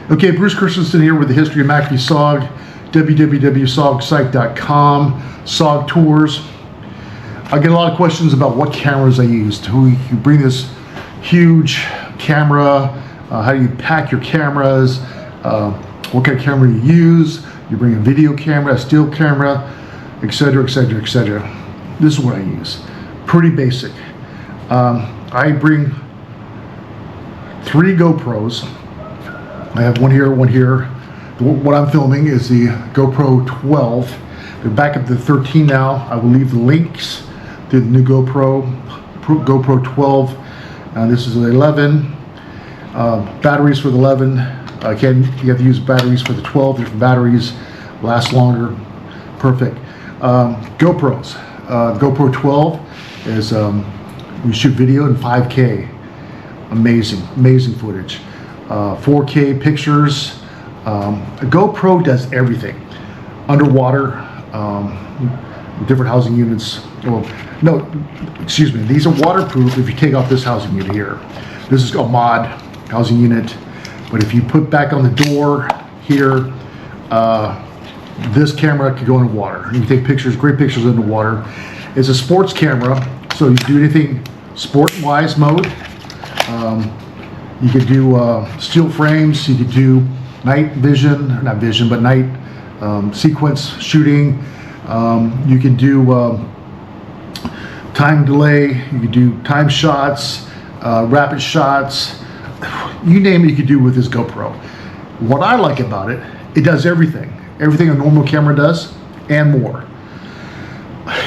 Okay, Bruce Christensen here with the history of MACV-SOG, www.sogsite.com, SOG Tours. I get a lot of questions about what cameras I used. You bring this huge camera, how do you pack your cameras, what kind of camera you use, you bring a video camera, a still camera, etc., etc., etc. This is what I use. Pretty basic. I bring 3 GoPros. I have one here, one here. What I'm filming is the GoPro 12. They're back up to 13 now. I will leave the links to the new GoPro 12. This is an 11. Batteries for the 11. Again, you have to use batteries for the 12. Different batteries last longer. Perfect. GoPros. GoPro 12 is we shoot video in 5K. Amazing footage. 4K pictures. GoPro does everything. Underwater, different housing units. Well, no, excuse me. These are waterproof if you take off this housing unit here. This is a mod housing unit. But if you put back on the door here, this camera could go in the water. You can take pictures, great pictures in the water. It's a sports camera, so you do anything sport-wise mode. You could do still frames. You could do night vision, not vision, but night sequence shooting. You can do time delay. You can do time shots, rapid shots. You name it, you could do with this GoPro. What I like about it, it does everything. Everything a normal camera does, and more.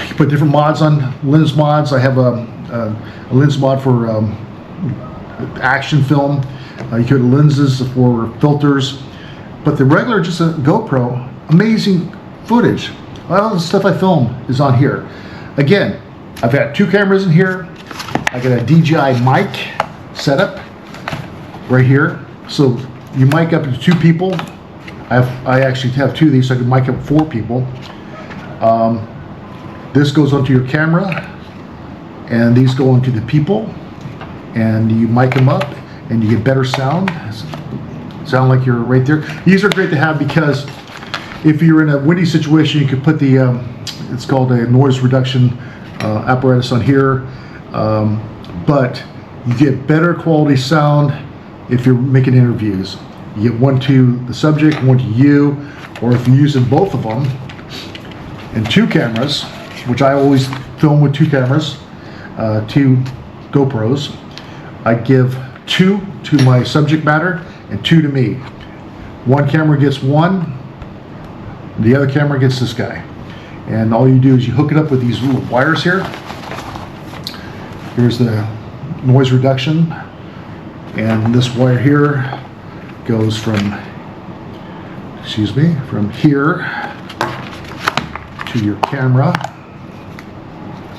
You put different mods on, lens mods. I have a lens mod for action film. You could lenses for filters. But the regular, just a GoPro, amazing footage. All the stuff I film is on here. Again, I've got 2 cameras in here. I got a DJI Mic setup right here. So you mic up to 2 people. I actually have 2 of these, so I can mic up 4 people. This goes onto your camera, and these go onto the people, and you mic them up, and you get better sound. Sound like you're right there. These are great to have because if you're in a windy situation, you could put the it's called a noise reduction apparatus on here, but you get better quality sound if you're making interviews. You get one to the subject, one to you, or if you're using both of them and 2 cameras, which I always film with 2 cameras, 2 GoPros. I give 2 to my subject matter and 2 to me. One camera gets 1, the other camera gets this guy. And all you do is you hook it up with these little wires here. Here's the noise reduction, and this wire here goes from here to your camera.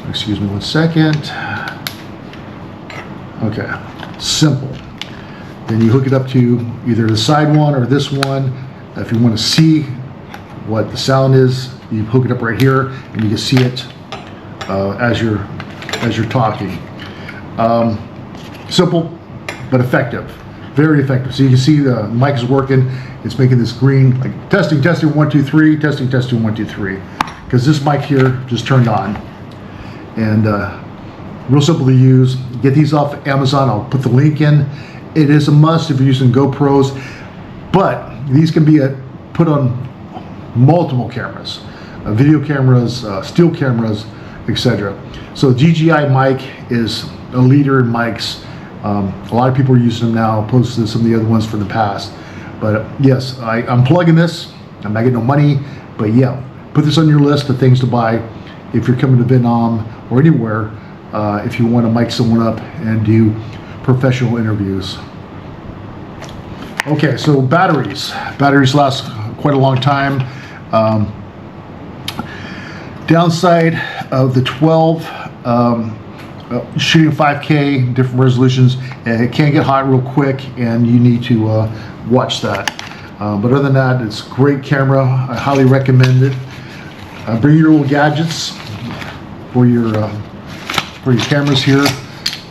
Excuse me 1 second. Okay, simple. Then you hook it up to either the side one or this one. If you want to see what the sound is, you hook it up right here, and you can see it as you're talking. Simple but effective, very effective. So you can see the mic is working. It's making this green, like testing 1 2 3, testing 1 2 3. Because this mic here just turned on, and real simple to use. Get these off Amazon. I'll put the link in. It is a must if you're using GoPros, but these can be put on multiple cameras, video cameras, still cameras, etc. So DJI Mic is a leader in mics. A lot of people are using them now, opposed to some of the other ones from the past. But yes, I'm plugging this. I'm not getting no money, but yeah, put this on your list of things to buy if you're coming to Vietnam or anywhere. If you want to mic someone up and do professional interviews. Okay, so batteries. Batteries last quite a long time. Downside of the 12, shooting 5K, different resolutions, it can get hot real quick, and you need to watch that. But other than that, it's a great camera. I highly recommend it. Bring your little gadgets for your cameras here.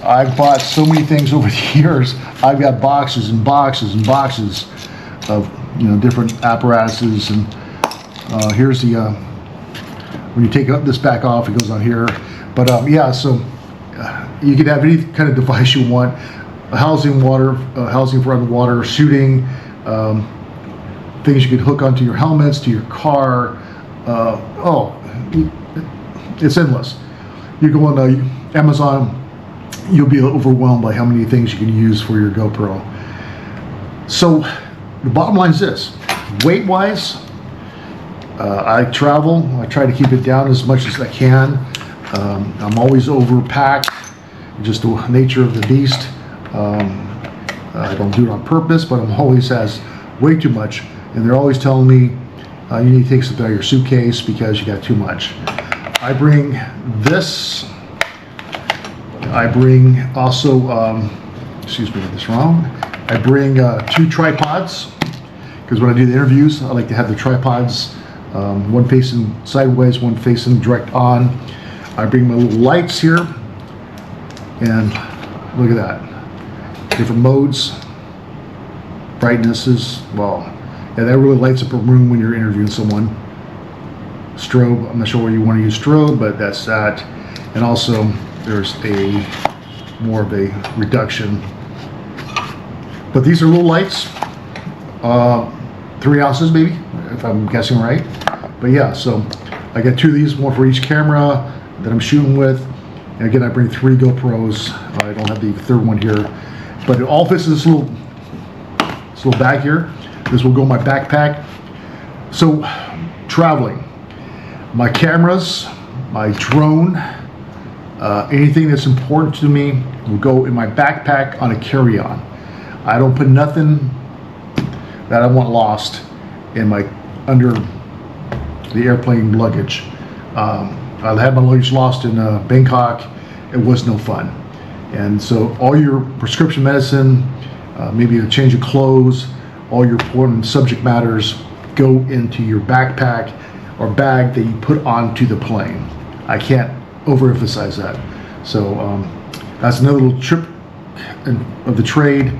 I've bought so many things over the years. I've got boxes and boxes and boxes of different apparatuses. And here's the when you take this back off, it goes on here. But yeah, so you can have any kind of device you want. Housing for underwater shooting, things you can hook onto your helmets, to your car. It's endless. You go on Amazon, you'll be overwhelmed by how many things you can use for your GoPro. So the bottom line is this: weight-wise, I travel. I try to keep it down as much as I can. I'm always overpacked, just the nature of the beast. I don't do it on purpose, but I'm always has way too much, and they're always telling me you need to take something out of your suitcase because you got too much. I bring this. I bring also, excuse me, I got this wrong. I bring 2 tripods, because when I do the interviews, I like to have the tripods, one facing sideways, one facing direct on. I bring my little lights here, and look at that. Different modes, brightnesses. Well, yeah, that really lights up a room when you're interviewing someone. Strobe, I'm not sure where you want to use strobe, but that's that. And also there's more of a reduction. But these are little lights, 3 ounces maybe, if I'm guessing right. But yeah, so I got 2 of these, one for each camera that I'm shooting with. And again, I bring 3 GoPros. I don't have the 3rd one here, but it all fits in this little bag here. This will go in my backpack. So traveling, my cameras, my drone, anything that's important to me will go in my backpack on a carry-on. I don't put nothing that I want lost in my under the airplane luggage. I had my luggage lost in Bangkok. It was no fun. And so all your prescription medicine, maybe a change of clothes, all your important subject matters go into your backpack or bag that you put onto the plane. I can't overemphasize that. So that's another little trip of the trade.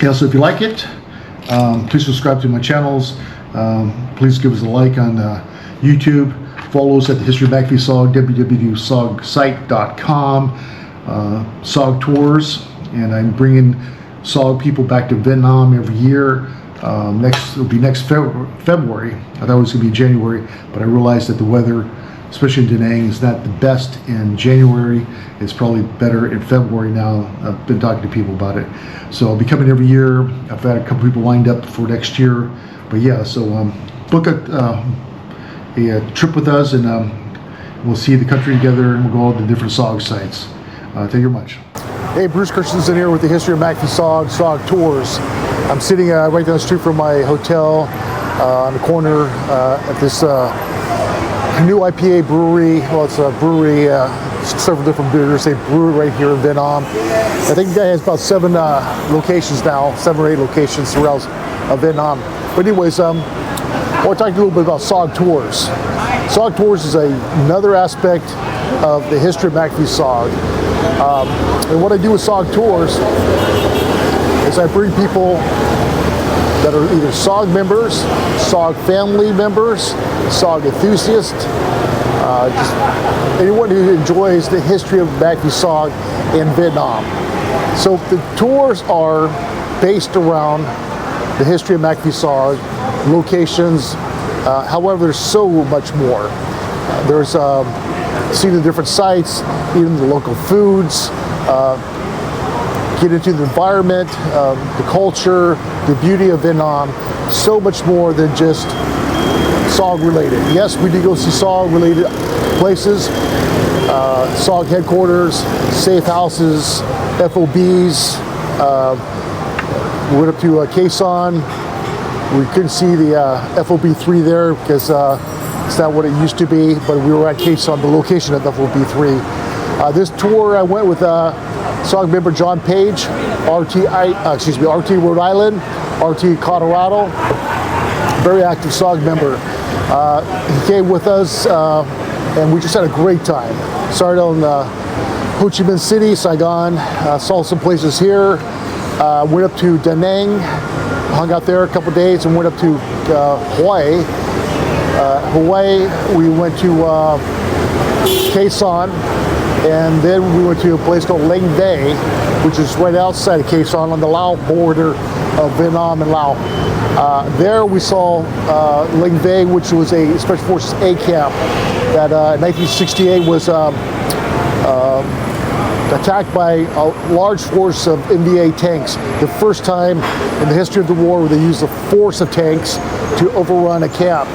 Yeah, so if you like it, please subscribe to my channels. Please give us a like on YouTube. Follow us at the History of MACV-SOG, www.sogsite.com, SOG Tours, and I'm bringing SOG people back to Vietnam every year. It'll be next February. I thought it was going to be January, but I realized that the weather, especially in Da Nang, is not the best in January. It's probably better in February now. I've been talking to people about it. So I'll be coming every year. I've had a couple people lined up for next year. But yeah, so book a trip with us, and we'll see the country together, and we'll go all to different SOG sites. Thank you very much. Hey, Bruce Christensen here with the History of MACV-SOG, SOG Tours. I'm sitting right down the street from my hotel on the corner at this new IPA brewery. Well, it's a brewery, several different beers. They brew right here in Vietnam. I think the guy has about 7 locations now, 7 or 8 locations throughout Vietnam. But anyways, I want to talk a little bit about SOG Tours. SOG Tours is another aspect of the history of MACV-SOG. And what I do with SOG Tours is I bring people that are either SOG members, SOG family members, SOG enthusiasts, just anyone who enjoys the history of MACV-SOG in Vietnam. So the tours are based around the history of MACV-SOG, locations. However, there's so much more. There's seeing the different sites, eating the local foods, get into the environment, the culture, the beauty of Vietnam. So much more than just SOG related. Yes, we do go see SOG related places, SOG headquarters, safe houses, FOBs. We went up to Khe Sanh. We couldn't see the FOB3 there because it's not what it used to be, but we were at Khe Sanh, the location of the FOB3. This tour I went with SOG member John Page, RT Rhode Island, RT Colorado, very active SOG member. He came with us and we just had a great time. Started on Ho Chi Minh City, Saigon, saw some places here, went up to Da Nang, hung out there a couple days and went up to Hawaii. Hawaii, we went to Quezon, and then we went to a place called Lang Bay, which is right outside of Quezon on the Lao border of Vietnam and Laos. There we saw Lang Bay, which was a Special Forces A camp that in 1968 was attacked by a large force of NVA tanks. The first time in the history of the war where they used the force of tanks to overrun a camp.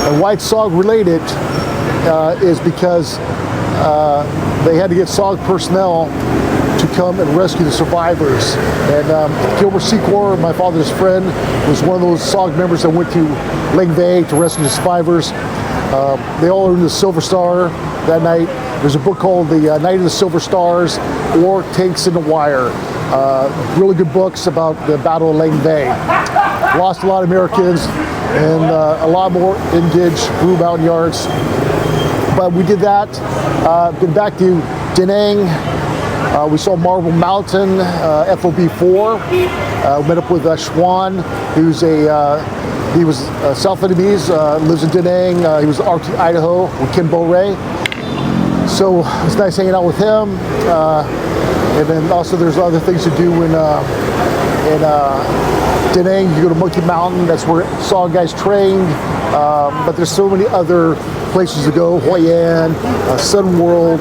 And why it's SOG related is because they had to get SOG personnel to come and rescue the survivors. And Gilbert Secor, my father's friend, was one of those SOG members that went to Lang Bay to rescue the survivors. They all earned the Silver Star that night. There's a book called The Night of the Silver Stars or Tanks in the Wire. Really good books about the Battle of Lang Bay. Lost a lot of Americans and a lot more Indige, Blue Mountain Yards. But we did that. Been back to Da Nang. We saw Marble Mountain, FOB4. Met up with Schwan, who's he was South Vietnamese, lives in Da Nang. He was RT Idaho with Ken Bo Ray. So it's nice hanging out with him. And then also there's other things to do in Da Nang. You go to Monkey Mountain, that's where SOG guys trained. But there's so many other places to go. Hoi An, Sun World,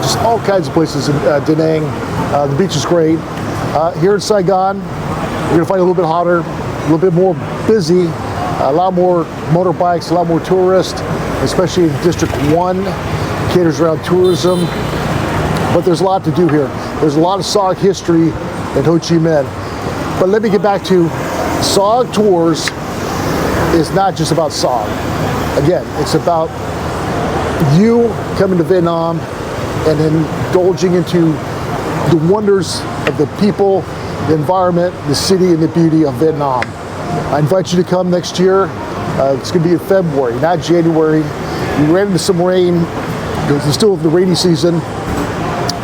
just all kinds of places in Da Nang. The beach is great. Here in Saigon, you're gonna find a little bit hotter, a little bit more busy, a lot more motorbikes, a lot more tourists, especially in District 1, caters around tourism. But there's a lot to do here. There's a lot of SOG history in Ho Chi Minh. But let me get back to SOG Tours is not just about SOG. Again, it's about you coming to Vietnam and indulging into the wonders of the people, the environment, the city, and the beauty of Vietnam. I invite you to come next year. It's going to be in February, not January. We ran into some rain because it's still the rainy season.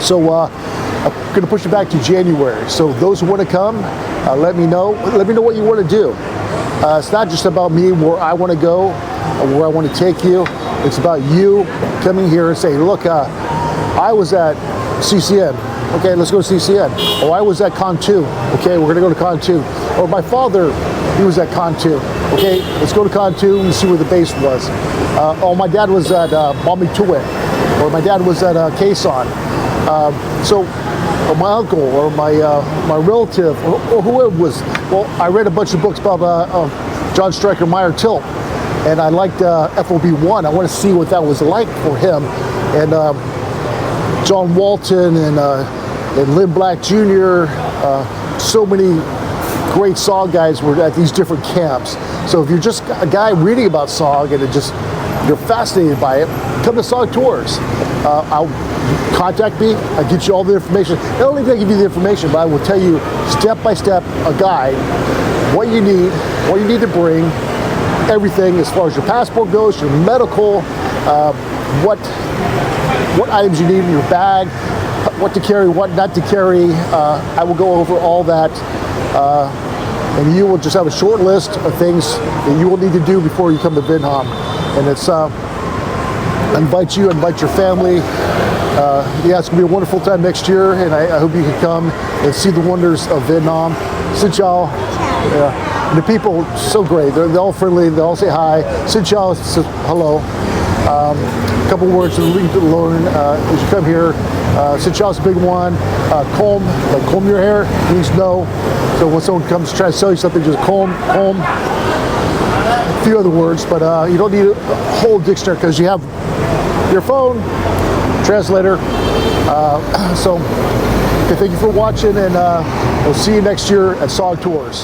So I'm going to push it back to January. So those who want to come, let me know. Let me know what you want to do. It's not just about me, where I want to go, or where I want to take you. It's about you coming here and saying, look, I was at CCN. Okay, let's go to CCN. Or I was at Con 2. Okay, we're going to go to Con 2. Or my father, he was at Con 2. Okay, let's go to Con 2 and see where the base was. Oh, my dad was at Bami Tuet. Or my dad was at Quezon. Or my uncle, or my relative, or whoever was. Well, I read a bunch of books about John Stryker Meyer Tilt, and I liked FOB1. I want to see what that was like for him. And John Walton and Lynn Black Jr., so many great SOG guys were at these different camps. So if you're just a guy reading about SOG and you're fascinated by it, come to SOG Tours. I'll contact me. I'll get you all the information. Not only do I give you the information, but I will tell you step by step a guide, what you need to bring, everything as far as your passport goes, your medical, what items you need in your bag, what to carry, what not to carry. I will go over all that. And you will just have a short list of things that you will need to do before you come to Vietnam. And it's, I invite you, invite your family. Yeah, it's gonna be a wonderful time next year, and I hope you can come and see the wonders of Vietnam. Xin chào. And the people, so great. They're all friendly. They all say hi. Xin chào, says hello. A couple words to learn as you come here. Xin chào is a big one. Comb, like comb your hair, means no. So when someone comes to try to sell you something, just comb. A few other words, but you don't need a whole dictionary because you have your phone, translator. So thank you for watching, and we'll see you next year at SOG Tours.